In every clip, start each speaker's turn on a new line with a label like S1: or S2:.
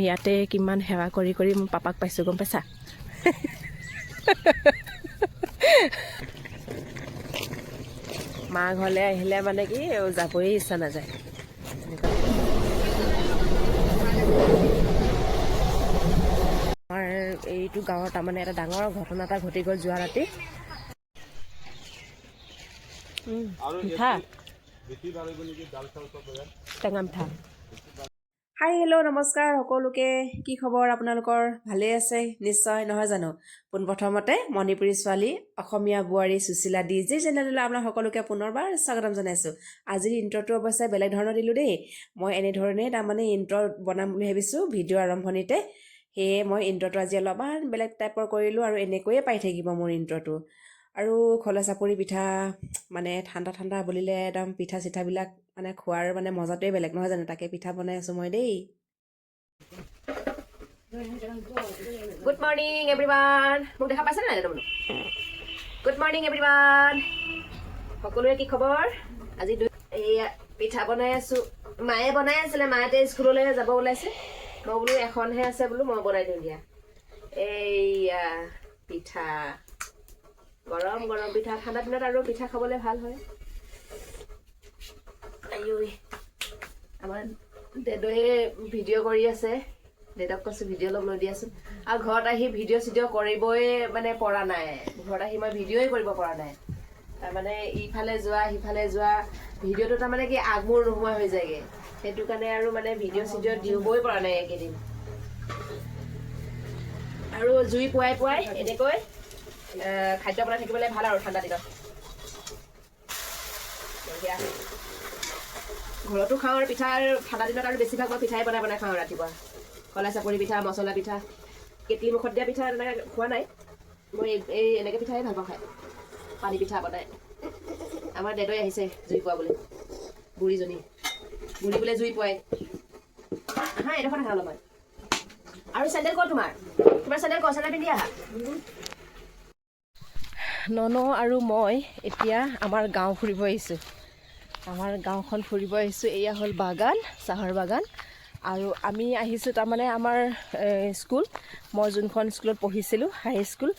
S1: ইয়াতে কিমান সেৱা কৰি কৰি মোৰ পাপাক পাইছোঁ, গম পাইছা? মা ঘৰলৈ আহিলে মানে কি যাবই ইচ্ছা নাযায়। আমাৰ এইটো গাঁৱৰ তাৰমানে এটা ডাঙৰ ঘটনা এটা ঘটি গ'ল যোৱা ৰাতি। মিঠা টেঙা মিঠা। হাই হেল্ল' নমস্কাৰ সকলোকে, কি খবৰ আপোনালোকৰ? ভালেই আছে নিশ্চয়, নহয় জানো? পোনপ্ৰথমতে মণিপুৰী ছোৱালী অসমীয়া বোৱাৰী সুশীলা ডিজি চেনেললৈ আপোনাৰ সকলোকে পুনৰবাৰ স্বাগতম জনাইছোঁ। আজিৰ ইণ্ট্ৰটো অৱশ্যে বেলেগ ধৰণৰ দিলোঁ দেই। মই এনেধৰণেই তাৰমানে ইণ্ট্ৰ বনাম বুলি ভাবিছোঁ ভিডিঅ' আৰম্ভণিতে, সেয়ে মই ইণ্ট্ৰটো আজি অলপমান বেলেগ টাইপৰ কৰিলোঁ আৰু এনেকৈয়ে পাই থাকিব মোৰ ইণ্ট্ৰটো। আৰু খোলা চাপৰি পিঠা মানে ঠাণ্ডা ঠাণ্ডা বুলিলে একদম পিঠা চিঠাবিলাক মানে খোৱাৰ মানে মজাটোৱে বেলেগ, নহয় জানো? তাকে পিঠা বনাই আছোঁ মই দেই। Good morning everyone. মোক দেখা পাইছে নাই তাৰমানে? Good morning everyone. সকলোৰে কি খবৰ? আজি এইয়া পিঠা বনাই আছোঁ। মায়ে বনাই আছিলে, মাহঁতে স্কুললৈ যাব ওলাইছে। মই বোলো এখনহে আছে বোলো, মই বনাই দিওঁ দিয়া। এইয়া পিঠা, গৰম গৰম পিঠা। ঠাণ্ডা দিনত আৰু পিঠা খাবলৈ ভাল হয়। আমাৰ দেদুৱে ভিডিঅ' কৰি আছে, দেউতাক কৈছোঁ ভিডিঅ' অলপ লৈ দিয়াচোন। আৰু ঘৰত আহি ভিডিঅ' চিডিঅ' কৰিবই মানে পৰা নাই, ঘৰত আহি মই ভিডিঅ'ই কৰিব পৰা নাই। তাৰমানে ইফালে যোৱা সিফালে যোৱা, ভিডিঅ'টো তাৰমানে কি আগমূৰ নোহোৱা হৈ যায়গৈ। সেইটো কাৰণে আৰু মানে ভিডিঅ' চিডিঅ' দিবই পৰা নাই এইকেইদিন। আৰু জুই পুৱাই পুৱাই এনেকৈ খাদ্য বনাই থাকিবলৈ ভাল আৰু ঠাণ্ডা দিনত। ঘৰতো খাওঁ আৰু পিঠা, ঠাণ্ডা দিনত আৰু বেছিভাগ মই পিঠাই বনাই বনাই খাওঁ ৰাতিপুৱা। কলা চাপৰি পিঠা, মছলা পিঠা, কেটলি মুখত দিয়া পিঠা এনেকৈ খোৱা নাই মই। এই এনেকৈ পিঠাই ভাল পাওঁ খাই, পানী পিঠা বনাই। আমাৰ দেদৈ আহিছে জুই পুৱাবলৈ, বুঢ়ীজনী। বুঢ়ী বোলে জুই পুৱাই। হা এডোখৰ নাখাওঁ অলপমান। আৰু চেণ্ডেল ক'ত তোমাৰ? তোমাৰ চেণ্ডেল ক'ত? চেণ্ডেল পিন্ধি আহা। নন আৰু মই এতিয়া আমাৰ গাঁও ফুৰিব আহিছোঁ। আমাৰ গাঁওখন ফুৰিব আহিছোঁ। এয়া হ'ল বাগান, চাহৰ বাগান। আৰু আমি আহিছোঁ তাৰমানে আমাৰ স্কুল, মই যোনখন স্কুলত পঢ়িছিলোঁ, হাই স্কুল,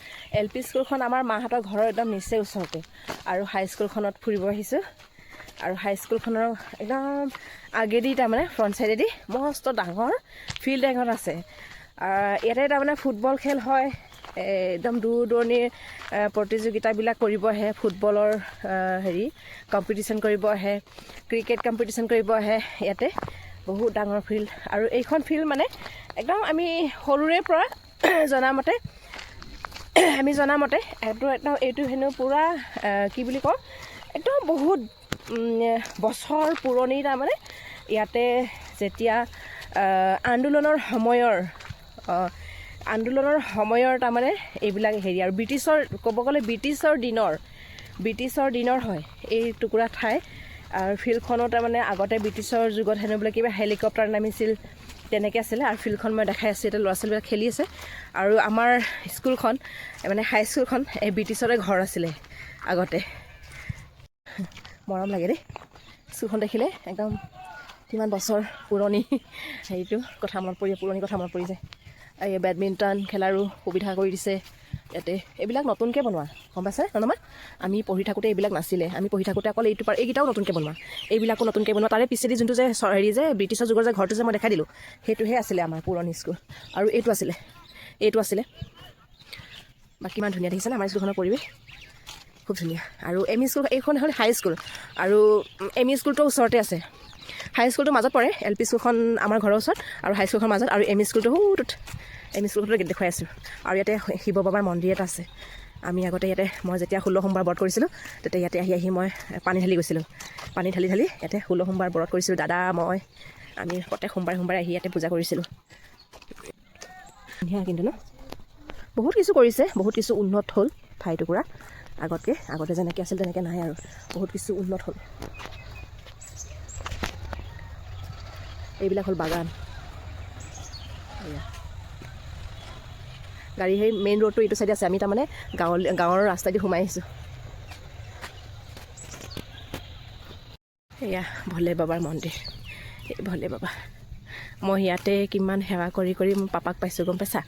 S1: LP স্কুলখন আমাৰ মাহঁতৰ ঘৰৰ একদম নিচেই ওচৰতে। আৰু হাই স্কুলখনত ফুৰিব আহিছোঁ। আৰু হাই স্কুলখনৰ একদম আগেদি তাৰমানে ফ্ৰণ্ট চাইডেদি মস্ত ডাঙৰ ফিল্ড এখন আছে। ইয়াতে তাৰমানে ফুটবল খেল হয়, একদম দূৰ দূৰণিৰ প্ৰতিযোগিতাবিলাক কৰিব আহে। ফুটবলৰ কম্পিটিশ্যন কৰিব আহে, ক্ৰিকেট কম্পিটিশ্যন কৰিব আহে। ইয়াতে বহুত ডাঙৰ ফিল্ড। আৰু এইখন ফিল্ড মানে একদম আমি সৰুৰে পৰা জনামতে এইটো হেনো পূৰা কি বুলি কওঁ, একদম বহুত বছৰ পুৰণি। তাৰমানে ইয়াতে যেতিয়া আন্দোলনৰ সময়ৰ তাৰমানে এইবিলাক আৰু ব্ৰিটিছৰ, ক'ব গ'লে ব্ৰিটিছৰ দিনৰ হয় এই টুকুৰা ঠাই। আৰু ফিল্ডখনো তাৰমানে আগতে ব্ৰিটিছৰ যুগত হেনো বোলে কিবা হেলিকপ্টাৰ নামিছিল, তেনেকৈ আছিলে। আৰু ফিল্ডখন মই দেখাই আছোঁ, এতিয়া ল'ৰা ছোৱালীবিলাক খেলি আছে। আৰু আমাৰ স্কুলখন মানে হাই স্কুলখন এই ব্ৰিটিছৰে ঘৰ আছিলে আগতে। মৰম লাগে দেই স্কুলখন দেখিলে, একদম কিমান বছৰ পুৰণি পুৰণি কথা মনত পৰি যায়। এই বেডমিণ্টন খেলাৰো সুবিধা কৰি দিছে ইয়াতে। এইবিলাক নতুনকৈ বনোৱা, গম পাইছে ননমা? আমি পঢ়ি থাকোঁতে এইবিলাক নাছিলে। আমি পঢ়ি থাকোঁতে অকল এইকেইটাও নতুনকৈ বনোৱা, এইবিলাকো নতুনকৈ বনোৱা। তাৰে পিছেদি যোনটো যে যে ব্ৰিটিছৰ যুগৰ যে ঘৰটো যে মই দেখাই দিলোঁ, সেইটোহে আছিলে আমাৰ পুৰণি স্কুল। আৰু এইটো আছিলে। বাকী ইমান ধুনীয়া দেখিছেনে আমাৰ স্কুলখনৰ পৰিৱেশ? খুব ধুনীয়া। আৰু এম ই স্কুল, এইখন হ'ল হাই স্কুল। আৰু এম ই স্কুলটো ওচৰতে আছে। হাই স্কুলটো মাজত পৰে, LP স্কুলখন আমাৰ ঘৰৰ ওচৰত, আৰু হাই স্কুলখন মাজত, আৰু এম ই স্কুলটো এম ই স্কুলটো দেখুৱাই আছোঁ। আৰু ইয়াতে শিৱ বাবাৰ মন্দিৰ এটা আছে। আমি আগতে ইয়াতে, মই যেতিয়া 16 সোমবাৰ ব্ৰত কৰিছিলোঁ, তেতিয়া ইয়াতে আহি মই পানী ঢালি গৈছিলোঁ। পানী ঢালি ইয়াতে 16 সোমবাৰ ব্ৰত কৰিছিলোঁ, দাদা মই। আমি প্ৰত্যেক সোমবাৰে আহি ইয়াতে পূজা কৰিছিলোঁ। ধুনীয়া কিন্তু ন? বহুত কিছু কৰিছে, বহুত কিছু উন্নত হ'ল ঠাইটুকুৰা আগতে যেনেকৈ আছিল তেনেকৈ নাই আৰু, বহুত কিছু উন্নত হ'ল। এইবিলাক হ'ল বাগান। গাড়ী সেই মেইন ৰোডটো এইটো চাইডে আছে। আমি তাৰমানে গাঁৱৰ ৰাস্তাইদি সোমাই আহিছোঁ। এয়া ভোলে বাবাৰ মন্দিৰ, এই ভোলে বাবা। মই ইয়াতে কিমান সেৱা কৰি কৰি মোৰ পাপাক পাইছোঁ গম পাইছা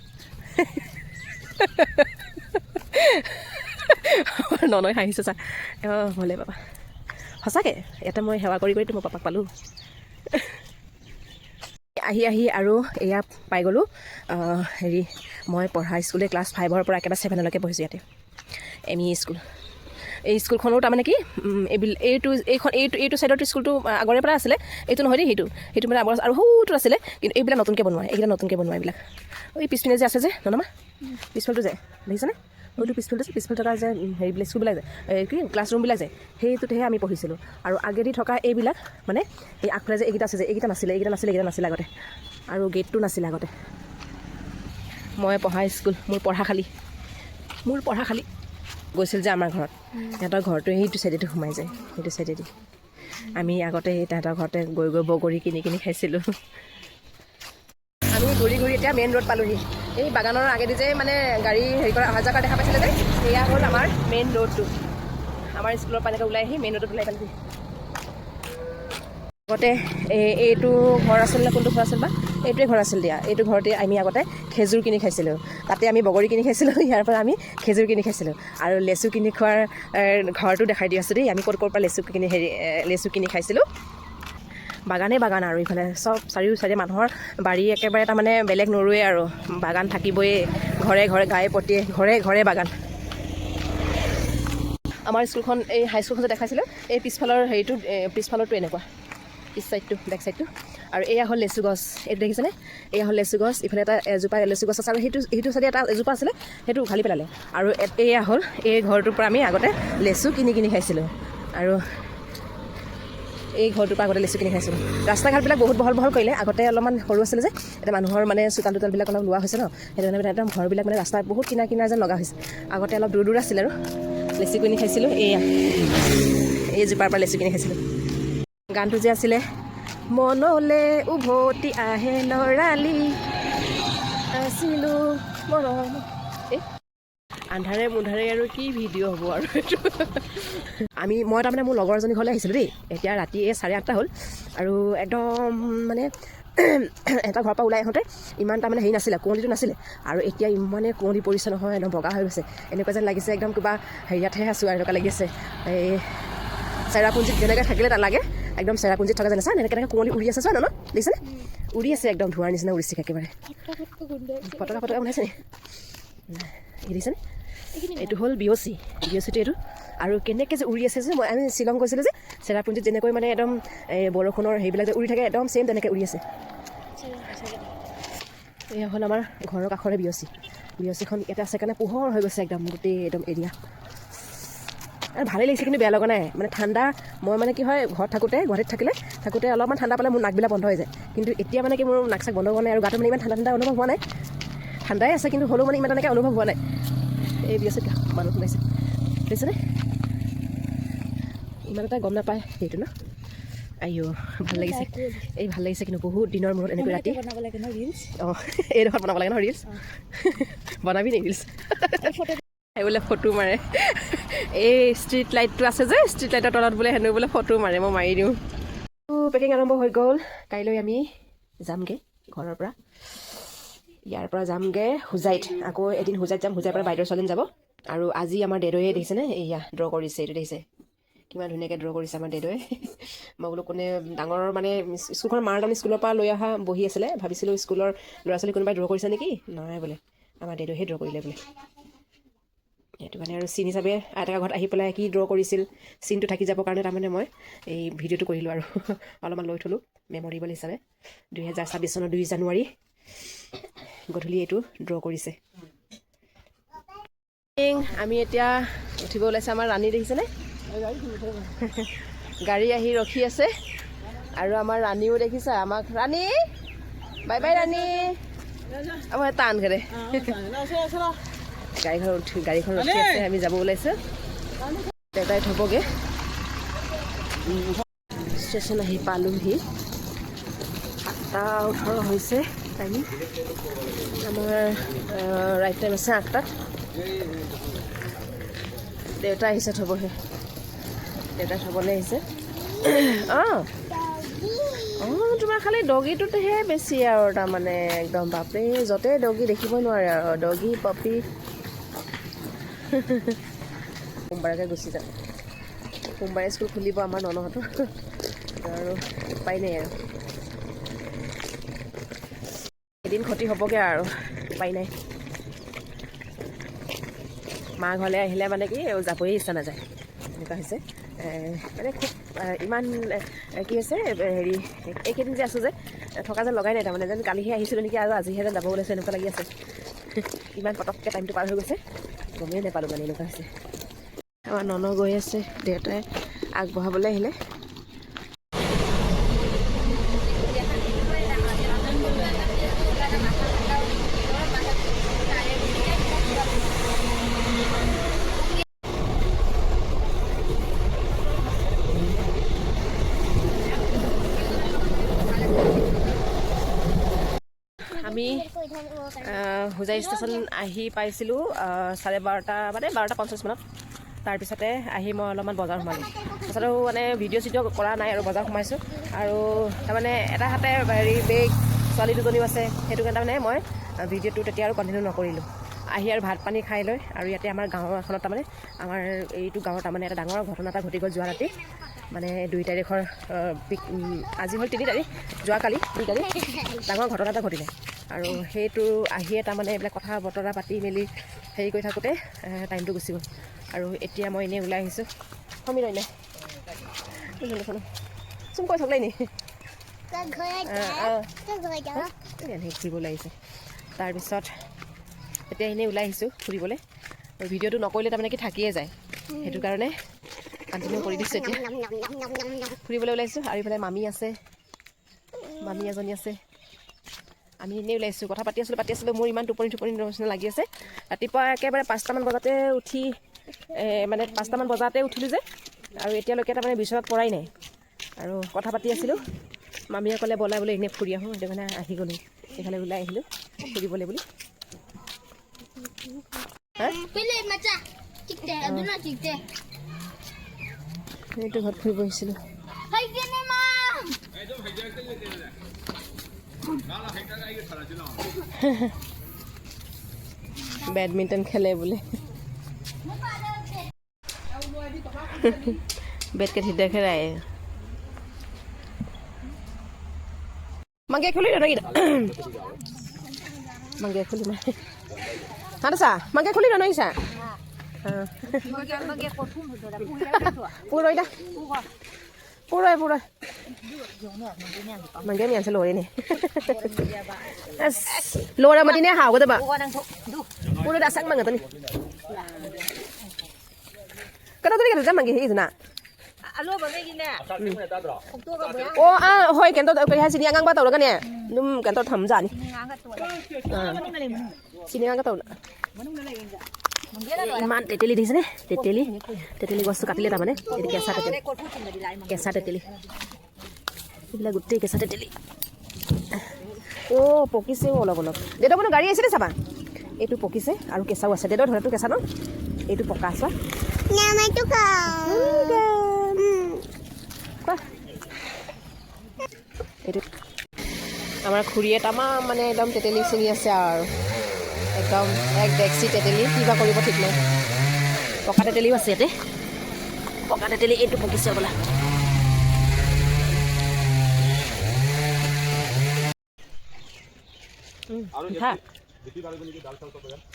S1: ননৈ হাঁহিছে চা অঁ হ'লে পাপা সঁচাকৈ ইয়াতে মই সেৱা কৰি কৰি মোৰ পাপাক পালোঁ আহি আহি আৰু এয়া পাই গ'লোঁ হেৰি মই পঢ়া স্কুলে ক্লাছ 5ৰ পৰা একেবাৰে 7লৈকে পঢ়িছোঁ ইয়াতে এম ই স্কুল এই স্কুলখনো তাৰমানে কি এইটো ছাইডৰটো স্কুলটো আগৰে পৰা আছিলে এইটো নহয় দেই সেইটো মানে আগৰ আৰু সৰুটো আছিলে কিন্তু এইবিলাক নতুনকৈ বনোৱা এইকেইটা নতুনকৈ বনোৱা এইবিলাক এই পিছপিনে যে আছে যে ননমা পিছফালটো যে দেখিছেনে সৰুটো পিছফাল থকা যে হেৰিবিলাক স্কুলবিলাক যে কি ক্লাছৰুমবিলাক যে সেইটোতেহে আমি পঢ়িছিলোঁ আৰু আগেদি থকা এইবিলাক মানে এই আগফালে যে এইকেইটা আছে যে এইকেইটা নাছিলে আগতে আৰু গেটটো নাছিলে আগতে মই পঢ়া স্কুল মোৰ পঢ়া খালী গৈছিল যে আমাৰ ঘৰত সিহঁতৰ ঘৰটো সেইটো চাইডেদি সোমাই যায় সেইটো চাইডেদি আমি আগতে তাহাঁতৰ ঘৰতে গৈ বগৰী কিনি খাইছিলোঁ আমি ঘূৰি এতিয়া মেইন ৰোড পালোঁহি এই বাগানৰ আগেদি যে মানে গাড়ী হেৰি কৰা অহা যোৱা কৰা দেখা পাইছিলে যে সেয়া হ'ল আমাৰ মেইন ৰোডটো আমাৰ স্কুলৰ পৰা এনেকৈ ওলাই আহি মেইন ৰোডত ওলাই পালোঁহি আগতে এইটো ঘৰ আছিল নে কোনটো ঘৰ আছিল বা এইটোৱে ঘৰ আছিল দিয়া এইটো ঘৰতে আমি আগতে খেজুৰ কিনি খাইছিলোঁ তাতে আমি বগৰী কিনি খাইছিলোঁ ইয়াৰ পৰা আমি খেজুৰ কিনি খাইছিলোঁ আৰু লেচু কিনি খোৱাৰ ঘৰটো দেখাই দি আছোঁ দেই আমি ক'ৰ পৰা লেচু কিনি খাইছিলোঁ বাগান আৰু ইফালে চব চাৰিও মানুহৰ বাৰী একেবাৰে তাৰমানে বেলেগ নৰুৱে আৰু বাগান থাকিবই ঘৰে গায়ে পতিয়ে ঘৰে বাগান আমাৰ স্কুলখন এই হাইস্কুলখন যে দেখাইছিলোঁ এই পিছফালৰটো এনেকুৱা পিছ চাইডটো বেক চাইডটো আৰু এয়া হ'ল লেচু গছ এইটো দেখিছেনে এয়া হ'ল লেচু গছ ইফালে এজোপা লেচু গছ আছে আৰু সেইটো চাইডে এটা এজোপা আছিলে সেইটো উঘালি পেলালে আৰু এয়া হ'ল এই ঘৰটোৰ পৰা আমি আগতে লেচু কিনি খাইছিলোঁ আৰু এই ঘৰটোৰ পৰা আগতে লেচু কিনি খাইছিলোঁ ৰাস্তা ঘাটবিলাক বহুত বহল কৰিলে আগতে অলপমান সৰু আছিলে যে এতিয়া মানুহৰ মানে চোতালবিলাক অলপ লোৱা হৈছে ন সেইটো কাৰণে একদম ঘৰবিলাক মানে ৰাস্তা বহুত কিনাৰ যেন লগা হৈছে আগতে অলপ দূৰ আছিলে আৰু লেচু কিনি খাইছিলোঁ এই জোপাৰ পৰা লেচু কিনি খাইছিলোঁ গানটো যে আছিলে মনলে উভতি আহে লৰালি আছিলোঁ মৰম আন্ধাৰে মুন্ধাৰে আৰু কি ভিডিঅ' হ'ব আৰু মই তাৰমানে মোৰ লগৰজনী ঘৰলৈ আহিছিলোঁ দেই এতিয়া ৰাতি 8:30 হ'ল আৰু একদম মানে এটা ঘৰৰ পৰা ওলাই আহোঁতে ইমান তাৰমানে হেৰি নাছিলে কুঁৱলীটো নাছিলে আৰু এতিয়া ইমানে কুঁৱলী পৰিছে নহয় একদম বগা হৈ গৈছে এনেকুৱা যেন লাগিছে একদম কিবা হেৰিয়াতহে আছোঁ আৰু এনেকুৱা লাগি আছে এই চেৰাপুঞ্জীত যেনেকৈ থাকিলে নালাগে একদম চেৰাপুঞ্জীত থকা যেন আছে এনেকৈ কুঁৱলী উৰি আছে চোৱা ন দেখিছেনে উৰি আছে একদম ধোঁৱাৰ নিচিনা উৰিছে একেবাৰে ফটকা বনাইছে নি দেখিছেনে এইটো হ'ল বিঅচিটো এইটো আৰু কেনেকৈ যে উৰি আছে যে আমি শ্বিলং গৈছিলোঁ যে চেৰাপুঞ্জীত যেনেকৈ মানে একদম বৰষুণৰ সেইবিলাক যে উৰি থাকে একদম ছেইম তেনেকৈ উৰি আছে এয়া হ'ল আমাৰ ঘৰৰ কাষৰে বিঅচিখন ইয়াতে আছে কাৰণে পোহৰ হৈ গৈছে একদম গোটেই একদম এৰিয়া আৰু ভালেই লাগিছে কিন্তু বেয়া লগা নাই মানে ঠাণ্ডা মই মানে কি হয় ঘৰত গুৱাহাটীত থাকোঁতে অলপমান ঠাণ্ডা পালে মোৰ নাকবিলাক বন্ধ হৈ যায় কিন্তু এতিয়া মানে কি মোৰ নাক চাক বন্ধ হোৱা নাই আৰু গাটো মানে ইমান ঠাণ্ডা অনুভৱ হোৱা নাই ঠাণ্ডাই আছে কিন্তু হ'লেও মানে ইমান তেনেকৈ অনুভৱ হোৱা নাই এই বিঅচিত মানুহ সোমাইছে দেখিছেনে ইমান এটা গম নাপায় সেইটো ন ভাল লাগিছে ভাল লাগিছে কিন্তু বহুত দিনৰ মূৰত এনেকৈ ৰাতি অঁ এইডোখৰত বনাব লাগে ন ৰিলচ বনাবি নি ৰিলচ বোলে ফটো মাৰে এই ষ্ট্ৰীট লাইটটো আছে যে ষ্ট্ৰীট লাইটৰ তলত বোলে সেনেকৈ বোলে ফটো মাৰে মই মাৰি দিওঁ পেকিং আৰম্ভ হৈ গ'ল কাইলৈ আমি যামগৈ ঘৰৰ পৰা ইয়াৰ পৰা যামগৈ হোজাইত আকৌ এদিন হোজাইত যাম হোজাইৰ পৰা বাইদেউৰ ছোৱালীজনী যাব আৰু আজি আমাৰ দেদৈয়ে দেখিছেনে এয়া ড্ৰ কৰিছে এইটো দেখিছে কিমান ধুনীয়াকৈ ড্ৰ কৰিছে আমাৰ দেদৈয়ে মই বোলো কোনে ডাঙৰ মানে স্কুলখনৰ মাৰ তাৰমানে স্কুলৰ পৰা লৈ অহা বহি আছিলে ভাবিছিলোঁ স্কুলৰ ল'ৰা ছোৱালী কোনোবাই ড্ৰ কৰিছে নেকি নাই বোলে আমাৰ দেদৈহে ড্ৰ কৰিলে বোলে সেইটো কাৰণে আৰু চিন হিচাপে আইতাকৰ ঘৰত আহি পেলাই কি ড্ৰ কৰিছিল চিনটো থাকি যাবৰ কাৰণে তাৰমানে মই এই ভিডিঅ'টো কৰিলোঁ আৰু অলপমান লৈ থ'লোঁ মেমৰিবল হিচাপে 2026 চনৰ 2 জানুৱাৰী গধূলি এইটো ড্ৰ কৰিছে আমি এতিয়া উঠিব ওলাইছে আমাৰ ৰাণী দেখিছেনে গাড়ী আহি ৰখি আছে আৰু আমাৰ ৰাণীও দেখিছা আমাক ৰাণী বাই বাই ৰাণী আমাৰ টান ঘৰে গাড়ীখন ৰখি আছে আমি যাব ওলাইছোঁ দেউতাই থ'বগৈ ষ্টেচন আহি পালোহি 8:18 হৈছে টাইম আমাৰ ৰাইট টাইম আছে 8টাত দেউতা আহিছে থ'বহি দেউতা থ'বলৈ আহিছে অঁ অঁ তোমাৰ খালি ডগীটোতেহে বেছি আৰু তাৰমানে একদম বাপৰে য'তে ডগী দেখিব নোৱাৰে আৰু ডগী পপি সোমবাৰকে গুচি যাম সোমবাৰে স্কুল খুলিব আমাৰ ননহঁতৰ আৰু উপায় নাই আৰু এদিন ক্ষতি হ'বগৈ আৰু উপায় নাই মা ঘৰলৈ আহিলে মানে কি যাবই ইচ্ছা নাযায় এনেকুৱা হৈছে মানে খুব ইমান কি হৈছে হেৰি এইকেইদিন যে আছোঁ যে থকা যেন লগাই নাই তাৰমানে যেন কালিহে আহিছিলোঁ নেকি আৰু আজিহে যেন যাব ওলাইছোঁ এনেকুৱা লাগি আছে ইমান পটককৈ টাইমটো পাৰ হৈ গৈছে গমেই নাপালোঁ মানে এনেকুৱা হৈছে আমাৰ নন গৈ আছে দেউতাই আগবঢ়াবলৈ আহিলে আমি হোজাই ষ্টেচন আহি পাইছিলোঁ 12:30 মানে 12:50 মানত তাৰপিছতে আহি মই অলপমান বজাৰ সোমালোঁ তাৰপিছত মানে ভিডিঅ' চিডিঅ' কৰা নাই আৰু বজাৰ সোমাইছোঁ আৰু তাৰমানে এটা হাতে হেৰি বেগ ছোৱালী দুজনীও আছে সেইটো কাৰণে তাৰমানে মই ভিডিঅ'টো তেতিয়া আৰু কণ্টিনিউ নকৰিলোঁ আহি আৰু ভাত পানী খাই লৈ আৰু ইয়াতে আমাৰ গাঁৱৰ এখনত তাৰমানে আমাৰ এইটো গাঁৱৰ তাৰমানে এটা ডাঙৰ ঘটনা এটা ঘটি গ'ল যোৱা ৰাতি মানে 2 তাৰিখৰ আজি হ'ল 3 তাৰিখ যোৱাকালি 2 তাৰিখ ডাঙৰ ঘটনা এটা ঘটিলে আৰু সেইটো আহিয়ে তাৰমানে এইবিলাক কথা বতৰা পাতি মেলি হেৰি কৰি থাকোঁতে টাইমটো গুচি গ'ল আৰু এতিয়া মই এনেই ওলাই আহিছোঁ সমীৰ নাই চুম কৈ থাকলে নি ফুৰিবলৈ আহিছে তাৰপিছত এতিয়া এনেই ওলাই আহিছোঁ ফুৰিবলৈ ভিডিঅ'টো নকৰিলে তাৰমানে কি থাকিয়ে যায় সেইটো কাৰণে কণ্টিনিউ কৰি দিছোঁ এতিয়া ফুৰিবলৈ ওলাইছোঁ আৰু এইফালে মামী আছে মামী এজনী আছে আমি এনেই ওলাইছোঁ কথা পাতি আছিলোঁ মোৰ ইমান টোপনি নিচিনা লাগি আছে ৰাতিপুৱা একেবাৰে 5টামান বজাতে উঠি মানে 5টামান বজাতে উঠিলোঁ যে আৰু এতিয়ালৈকে তাৰমানে বিচনাত পৰাই নাই আৰু কথা পাতি আছিলোঁ মামীয়ে ক'লে বলাই বোলে এনেই ফুৰি আহোঁ সেইটো কাৰণে আহি গ'লোঁ এইফালে ওলাই আহিলোঁ ফুৰিবলৈ বুলি এইটো ঘৰত ফুৰিব আহিছিলোঁ বেডমিণ্টন খেলে বোলে बैठ के देख रहा है मंगे खुली ना मंगे खुली में हाँ सा मंगे खुली ना सा पूरा इधर पूरा पूरा मंगे में आंसर लोरे ने लोरा मत इन्हें हाव को तो बा पूरा दासक मंगे तो नहीं cái đó tôi nghĩ là mình gì nè alo bà nghe gì nè ô hồi cái tôi cái hai xin ngang bắt đầu rồi cái nè nhưng cái tôi thầm dần xin ngang cái tàu man teteli đi thế teteli gosok katile ta mane jadi kesa teteli ఇలా గుత్తే কেঁচা তেতেলি ও পকিছে অলপ অলপ দেউতা কোনো গাড়ী আহিছে চাবা এইটো পকিছে আৰু কেঁচাও আছে দেউতা ধৰাটো কেঁচা ন এইটো পকা আছে নামাইটো এইটো আমাৰ খুৰীয়ে তামাম মানে একদম তেতেলি চিঙি আছে আৰু একদম এক ডেক্সি তেতেলি কিবা কৰিব ঠিক নাই পকা তেতেলিও আছে ইয়াতে পকা তেতেলি এইটো পকিছে বোলা মিঠা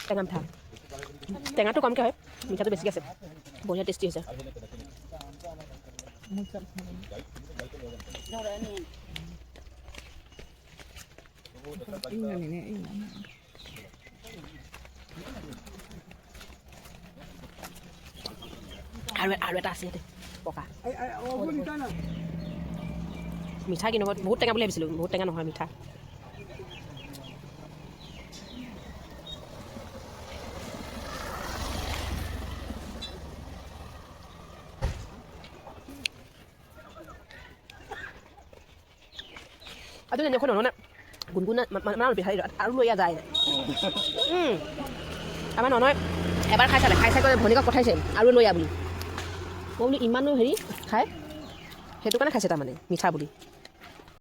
S1: টেঙা মিঠা টেঙাটো কমকৈ হয় মিঠাটো বেছিকৈ আছে বঢ়িয়া টেষ্টি হৈছে আৰু এটা আছে ইয়াতে পকা মিঠা কিন্তু বহুত টেঙা বুলি ভাবিছিলোঁ বহুত টেঙা নহয় মিঠা Aduh, nanti aku nona gun-guna mana lebih hari aru lo ya যায় আমাৰ ননয় এবাৰ খাই চালে ভনীকক পঠাইছে আৰু লৈ আ বুলি মই বোলো ইমানো হেৰি খাই সেইটো কাৰণে খাইছে তাৰমানে মিঠা বুলি